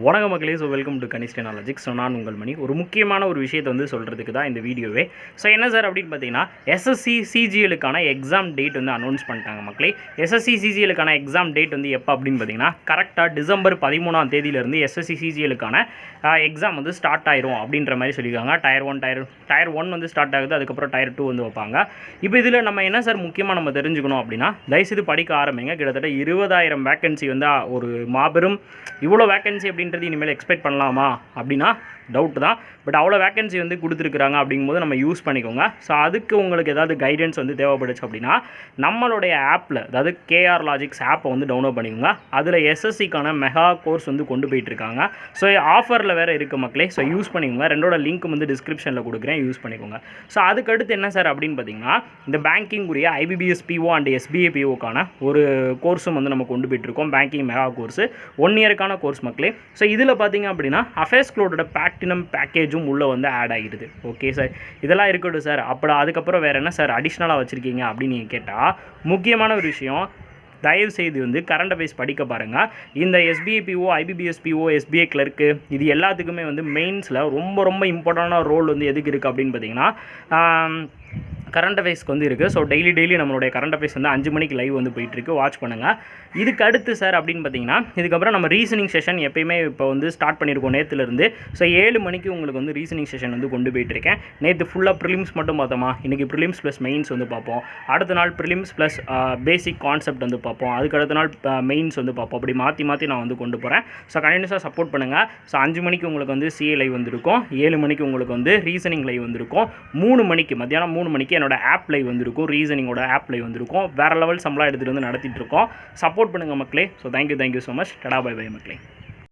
வணக்கம் மக்களே. So welcome to kaneeshreenalogics. So நான் உங்கள் மணி. ஒரு முக்கியமான ஒரு விஷயத்தை வந்து சொல்கிறதுக்கு தான் இந்த வீடியோவே. ஸோ என்ன சார் அப்படின்னு பார்த்தீங்கன்னா, SSC CGLக்கான எக்ஸாம் டேட் வந்து அனௌன்ஸ் பண்ணிட்டாங்க மக்களே. SSC CGLக்கான எக்ஸாம் டேட் வந்து எப்போ அப்படின்னு பார்த்தீங்கன்னா, கரெக்டாக டிசம்பர் 13ஆம் தேதியிலேருந்து SSC CGLக்கான எக்ஸாம் வந்து ஸ்டார்ட் ஆயிரும் அப்படின்ற மாதிரி சொல்லியிருக்காங்க. டயர் ஒன் வந்து ஸ்டார்ட் ஆகுது, அதுக்கப்புறம் டயர் 2 வந்து வைப்பாங்க. இப்போ இதில் நம்ம என்ன சார் முக்கியமாக நம்ம தெரிஞ்சுக்கணும் அப்படின்னா, தயவுசெய்து படிக்க ஆரம்பிங்க. கிட்டத்தட்ட 20,000 வேக்கன்சி வந்து ஒரு மாபெரும் இவ்வளோ வேக்கன்சி அப்படின்றது இனிமேல் எக்ஸ்பெக்ட் பண்ணலாமா அப்படின்னா டவுட் தான். பட் அவ்வளோ வேக்கன்சி வந்து கொடுத்துருக்குறாங்க அப்படிங்கும்போது நம்ம யூஸ் பண்ணிக்கோங்க. ஸோ அதுக்கு உங்களுக்கு ஏதாவது கைடன்ஸ் வந்து தேவைப்படுச்சு அப்படின்னா நம்மளுடைய ஆப்பில், அதாவது KRLogics ஆப்பை வந்து டவுன்லோட் பண்ணிக்கோங்க. அதில் SSCக்கான மெகா கோர்ஸ் வந்து கொண்டு போயிட்டுருக்காங்க. ஸோ ஆஃபரில் வேறு இருக்குது மக்களே. ஸோ யூஸ் பண்ணிக்கோங்க. ரெண்டோட லிங்க் வந்து டிஸ்கிரிப்ஷனில் கொடுக்குறேன், யூஸ் பண்ணிக்கோங்க. ஸோ அதுக்கடுத்து என்ன சார் அப்படின்னு பார்த்தீங்கன்னா, இந்த பேங்கிங் உரிய IBBS PO அண்ட் SBA POக்கான ஒரு கோர்ஸும் வந்து நம்ம கொண்டு போயிட்டுருக்கோம். பேங்கிங் மெகா கோர்ஸு 1 இயருக்கான கோர்ஸ் மக்களே. ஸோ இதில் பார்த்தீங்க அப்படின்னா AffairsCloudோட பிளாட்டினம் பேக்கேஜும் உள்ளே வந்து ஆட் ஆகிடுது. ஓகே சார், இதெல்லாம் இருக்கட்டும் சார். அதுக்கப்புறம் வேறு என்ன சார் அடிஷ்னலாக வச்சுருக்கீங்க அப்படின்னு நீங்கள் கேட்டால், முக்கியமான ஒரு விஷயம், தயவுசெய்து வந்து கரண்ட் அஃபேர்ஸ் படிக்க பாருங்கள். இந்த SBA PO, IBBS PO, SBA clerk இது எல்லாத்துக்குமே வந்து மெயின்ஸில் ரொம்ப ரொம்ப இம்பார்ட்டண்டான ரோல் வந்து எதுக்கு இருக்குது அப்படின்னு பார்த்தீங்கன்னா, கரண்ட் அஃபேர்ஸ்க்கு வந்து இருக்குது. ஸோ டெய்லி நம்மளுடைய கரண்ட் அஃபேர்ஸ் வந்து 5 மணிக்கு லைவ் வந்து போயிட்டுருக்கு, வாட்ச் பண்ணுங்கள். இதுக்கு அடுத்து சார் அப்படின்னு பார்த்தீங்கன்னா, இதுக்கப்புறம் நம்ம ரீசனிங் செஷன் எப்பயுமே இப்போ வந்து ஸ்டார்ட் பண்ணியிருக்கோம் நேற்றுலேருந்து. ஸோ 7 மணிக்கு உங்களுக்கு வந்து ரீசனிங் செஷன் வந்து கொண்டு போயிட்டுருக்கேன். நேற்று ஃபுல்லாக ப்ரிலிம்ஸ் மட்டும் பார்த்தோமா, இன்றைக்கி ப்ரிலிம்ஸ் ப்ளஸ் மெயின்ஸ் வந்து பார்ப்போம். அடுத்த நாள் ப்ரிலிம்ஸ் ப்ளஸ் பேசிக் கான்செப்ட் வந்து பார்ப்போம். அதுக்கு அடுத்த நாள் மெயின்ஸ் வந்து பார்ப்போம். அப்படி மாற்றி நான் வந்து கொண்டு போகிறேன். ஸோ கண்டினியூஸாக சப்போர்ட் பண்ணுங்கள். ஸோ 5 மணிக்கு உங்களுக்கு வந்து CA லைவ் வந்துருக்கும், 7 மணிக்கு உங்களுக்கு வந்து ரீசனிங் லைவ் வந்துருக்கும், 3 மணிக்கு மத்தியானம் 3 மணிக்கு என்னோட ஆப் லைவ் வந்திருக்கும், ரீசனிங்கோட ஆப் லைவ் வந்திருக்கும். வேறு லெவல் சம்பளம் எடுத்துகிட்டு வந்து நடத்திட்டு இருக்கோம். சப்போர்ட் பண்ணுங்கள் மக்களே. So thank you so much. Tata bye bye மக்களே.